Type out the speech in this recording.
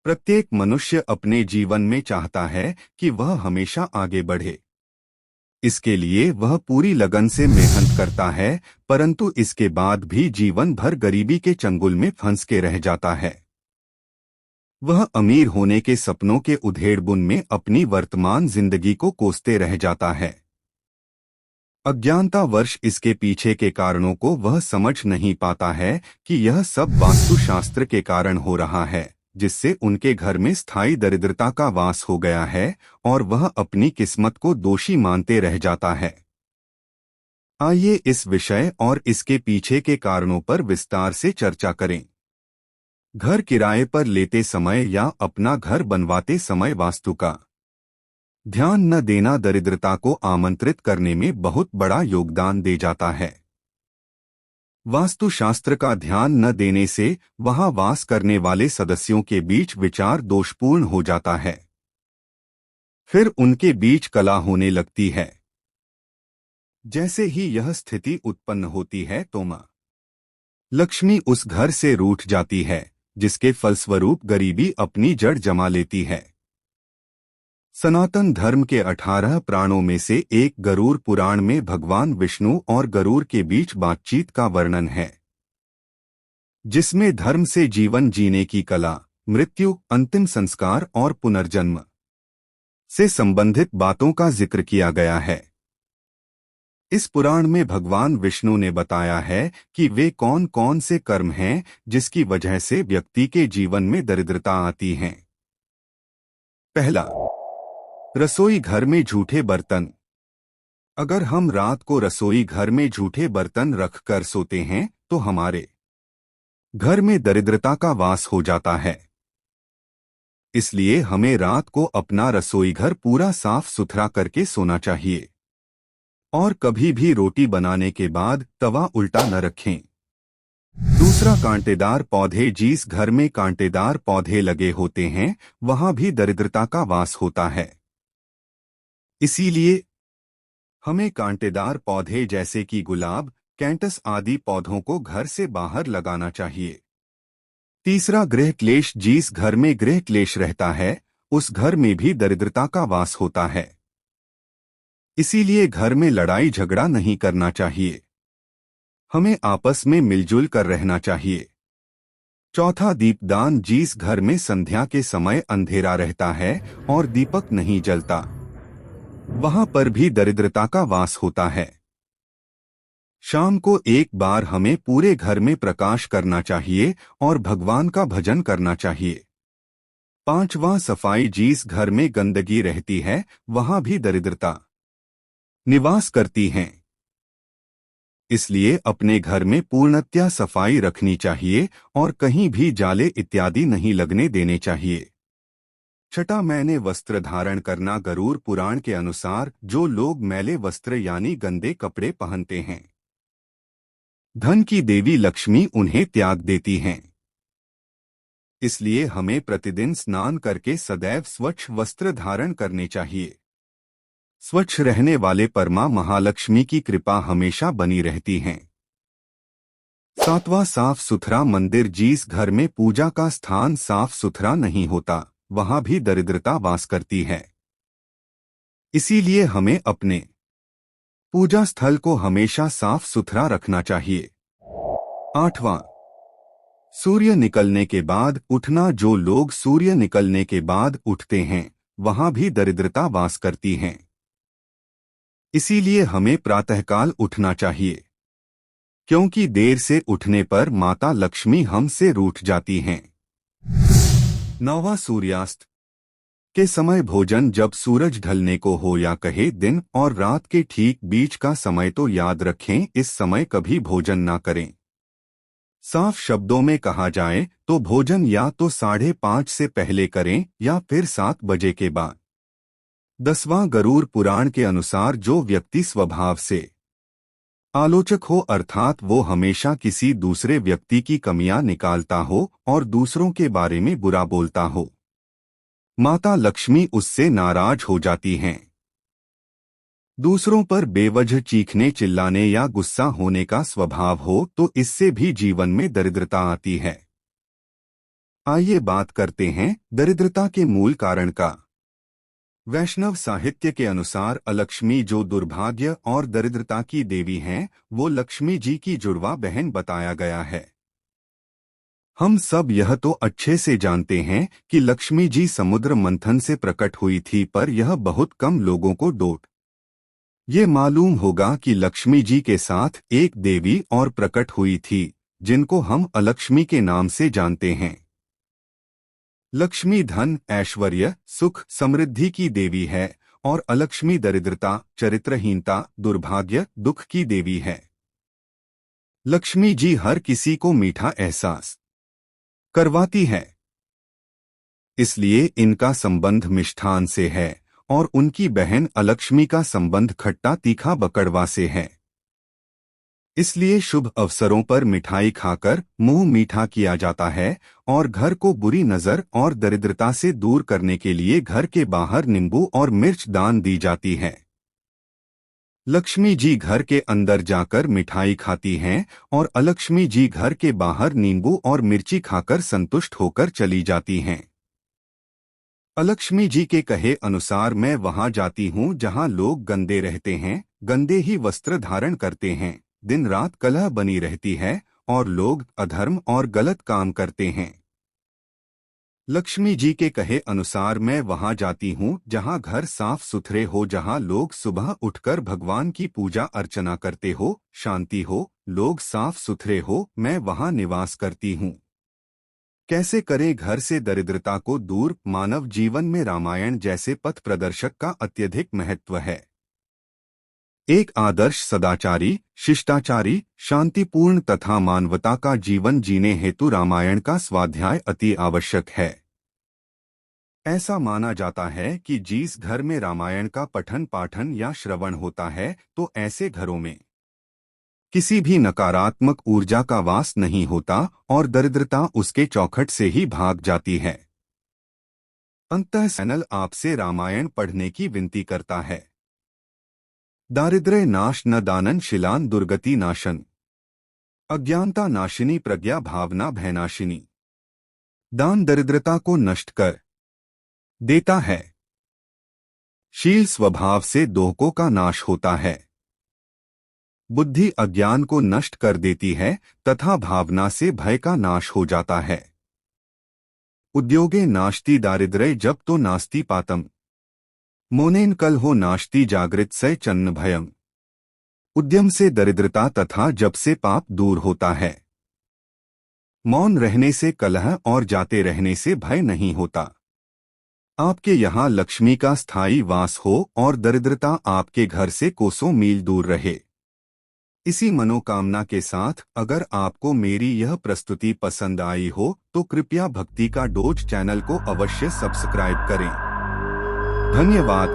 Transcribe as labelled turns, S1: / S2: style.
S1: प्रत्येक मनुष्य अपने जीवन में चाहता है कि वह हमेशा आगे बढ़े। इसके लिए वह पूरी लगन से मेहनत करता है, परंतु इसके बाद भी जीवन भर गरीबी के चंगुल में फंस के रह जाता है। वह अमीर होने के सपनों के उधेड़बुन में अपनी वर्तमान जिंदगी को कोसते रह जाता है। अज्ञानतावश इसके पीछे के कारणों को वह समझ नहीं पाता है कि यह सब वास्तुशास्त्र के कारण हो रहा है, जिससे उनके घर में स्थायी दरिद्रता का वास हो गया है और वह अपनी किस्मत को दोषी मानते रह जाता है। आइए इस विषय और इसके पीछे के कारणों पर विस्तार से चर्चा करें। घर किराए पर लेते समय या अपना घर बनवाते समय वास्तु का ध्यान न देना दरिद्रता को आमंत्रित करने में बहुत बड़ा योगदान दे जाता है। वास्तुशास्त्र का ध्यान न देने से वहां वास करने वाले सदस्यों के बीच विचार दोषपूर्ण हो जाता है। फिर उनके बीच कलह होने लगती है। जैसे ही यह स्थिति उत्पन्न होती है तो मां लक्ष्मी उस घर से रूठ जाती है, जिसके फलस्वरूप गरीबी अपनी जड़ जमा लेती है। सनातन धर्म के 18 प्राणों में से एक गरुड़ पुराण में भगवान विष्णु और गरुड़ के बीच बातचीत का वर्णन है, जिसमें धर्म से जीवन जीने की कला, मृत्यु, अंतिम संस्कार और पुनर्जन्म से संबंधित बातों का जिक्र किया गया है। इस पुराण में भगवान विष्णु ने बताया है कि वे कौन कौन से कर्म हैं जिसकी वजह से व्यक्ति के जीवन में दरिद्रता आती है। पहला, रसोई घर में झूठे बर्तन। अगर हम रात को रसोई घर में झूठे बर्तन रखकर सोते हैं तो हमारे घर में दरिद्रता का वास हो जाता है। इसलिए हमें रात को अपना रसोई घर पूरा साफ सुथरा करके सोना चाहिए और कभी भी रोटी बनाने के बाद तवा उल्टा न रखें। दूसरा, कांटेदार पौधे। जिस घर में कांटेदार पौधे लगे होते हैं वहां भी दरिद्रता का वास होता है। इसीलिए हमें कांटेदार पौधे जैसे कि गुलाब, कैंटस आदि पौधों को घर से बाहर लगाना चाहिए। तीसरा, गृह क्लेश। जिस घर में गृह क्लेश रहता है उस घर में भी दरिद्रता का वास होता है। इसीलिए घर में लड़ाई झगड़ा नहीं करना चाहिए। हमें आपस में मिलजुल कर रहना चाहिए। चौथा, दीपदान। जिस घर में संध्या के समय अंधेरा रहता है और दीपक नहीं जलता वहां पर भी दरिद्रता का वास होता है। शाम को एक बार हमें पूरे घर में प्रकाश करना चाहिए और भगवान का भजन करना चाहिए। पांचवां, सफाई। जिस घर में गंदगी रहती है वहां भी दरिद्रता निवास करती हैं। इसलिए अपने घर में पूर्णतया सफाई रखनी चाहिए और कहीं भी जाले इत्यादि नहीं लगने देने चाहिए। छठा, मैंने वस्त्र धारण करना। गरुड़ पुराण के अनुसार जो लोग मैले वस्त्र यानी गंदे कपड़े पहनते हैं, धन की देवी लक्ष्मी उन्हें त्याग देती हैं। इसलिए हमें प्रतिदिन स्नान करके सदैव स्वच्छ वस्त्र धारण करने चाहिए। स्वच्छ रहने वाले परमा महालक्ष्मी की कृपा हमेशा बनी रहती है। सातवां, साफ सुथरा मंदिर। जिस घर में पूजा का स्थान साफ सुथरा नहीं होता वहां भी दरिद्रता वास करती है। इसीलिए हमें अपने पूजा स्थल को हमेशा साफ सुथरा रखना चाहिए। आठवां, सूर्य निकलने के बाद उठना। जो लोग सूर्य निकलने के बाद उठते हैं वहां भी दरिद्रता वास करती है। इसीलिए हमें प्रातःकाल उठना चाहिए, क्योंकि देर से उठने पर माता लक्ष्मी हमसे रूठ जाती हैं। नौवां, सूर्यास्त के समय भोजन। जब सूरज ढलने को हो या कहे दिन और रात के ठीक बीच का समय तो याद रखें इस समय कभी भोजन ना करें। साफ शब्दों में कहा जाए तो भोजन या तो 5:30 से पहले करें या फिर 7 बजे के बाद। 10वां, गरुड़ पुराण के अनुसार जो व्यक्ति स्वभाव से आलोचक हो अर्थात वो हमेशा किसी दूसरे व्यक्ति की कमियां निकालता हो और दूसरों के बारे में बुरा बोलता हो, माता लक्ष्मी उससे नाराज हो जाती हैं। दूसरों पर बेवजह चीखने, चिल्लाने या गुस्सा होने का स्वभाव हो तो इससे भी जीवन में दरिद्रता आती है। आइए बात करते हैं दरिद्रता के मूल कारण का। वैष्णव साहित्य के अनुसार अलक्ष्मी जो दुर्भाग्य और दरिद्रता की देवी हैं, वो लक्ष्मी जी की जुड़वा बहन बताया गया है। हम सब यह तो अच्छे से जानते हैं कि लक्ष्मी जी समुद्र मंथन से प्रकट हुई थी, पर यह बहुत कम लोगों को डोट ये मालूम होगा कि लक्ष्मी जी के साथ एक देवी और प्रकट हुई थी, जिनको हम अलक्ष्मी के नाम से जानते हैं। लक्ष्मी धन, ऐश्वर्य, सुख, समृद्धि की देवी है और अलक्ष्मी दरिद्रता, चरित्रहीनता, दुर्भाग्य, दुख की देवी है। लक्ष्मी जी हर किसी को मीठा एहसास करवाती है, इसलिए इनका संबंध मिष्ठान से है और उनकी बहन अलक्ष्मी का संबंध खट्टा तीखा बकड़वा से है। इसलिए शुभ अवसरों पर मिठाई खाकर मुंह मीठा किया जाता है और घर को बुरी नजर और दरिद्रता से दूर करने के लिए घर के बाहर नींबू और मिर्च दान दी जाती है। लक्ष्मी जी घर के अंदर जाकर मिठाई खाती हैं और अलक्ष्मी जी घर के बाहर नींबू और मिर्ची खाकर संतुष्ट होकर चली जाती हैं। अलक्ष्मी जी के कहे अनुसार मैं वहां जाती हूं जहां लोग गंदे रहते हैं, गंदे ही वस्त्र धारण करते हैं, दिन रात कलह बनी रहती है और लोग अधर्म और गलत काम करते हैं। लक्ष्मी जी के कहे अनुसार मैं वहां जाती हूं जहां घर साफ सुथरे हो, जहां लोग सुबह उठकर भगवान की पूजा अर्चना करते हो, शांति हो, लोग साफ सुथरे हो, मैं वहां निवास करती हूं। कैसे करें घर से दरिद्रता को दूर? मानव जीवन में रामायण जैसे पथ प्रदर्शक का अत्यधिक महत्व है। एक आदर्श सदाचारी, शिष्टाचारी, शांतिपूर्ण तथा मानवता का जीवन जीने हेतु रामायण का स्वाध्याय अति आवश्यक है। ऐसा माना जाता है कि जिस घर में रामायण का पठन पाठन या श्रवण होता है, तो ऐसे घरों में किसी भी नकारात्मक ऊर्जा का वास नहीं होता और दरिद्रता उसके चौखट से ही भाग जाती है। अंततः चैनल आपसे रामायण पढ़ने की विनती करता है। दारिद्र्य नाश न दानन शिलान दुर्गति नाशन, अज्ञानता नाशिनी प्रज्ञा भावना भयनाशिनी। दान दरिद्रता को नष्ट कर देता है, शील स्वभाव से दोहकों का नाश होता है, बुद्धि अज्ञान को नष्ट कर देती है तथा भावना से भय का नाश हो जाता है। उद्योगे नास्ति दारिद्र्य जब तो नास्ति पातम, मोनेन कल हो नास्ति जागृत से चन्न भयम। उद्यम से दरिद्रता तथा जब से पाप दूर होता है। मौन रहने से कलह और जाते रहने से भय नहीं होता। आपके यहाँ लक्ष्मी का स्थायी वास हो और दरिद्रता आपके घर से कोसों मील दूर रहे। इसी मनोकामना के साथ अगर आपको मेरी यह प्रस्तुति पसंद आई हो तो कृपया भक्ति का डोज चैनल को अवश्य सब्सक्राइब करें। धन्यवाद।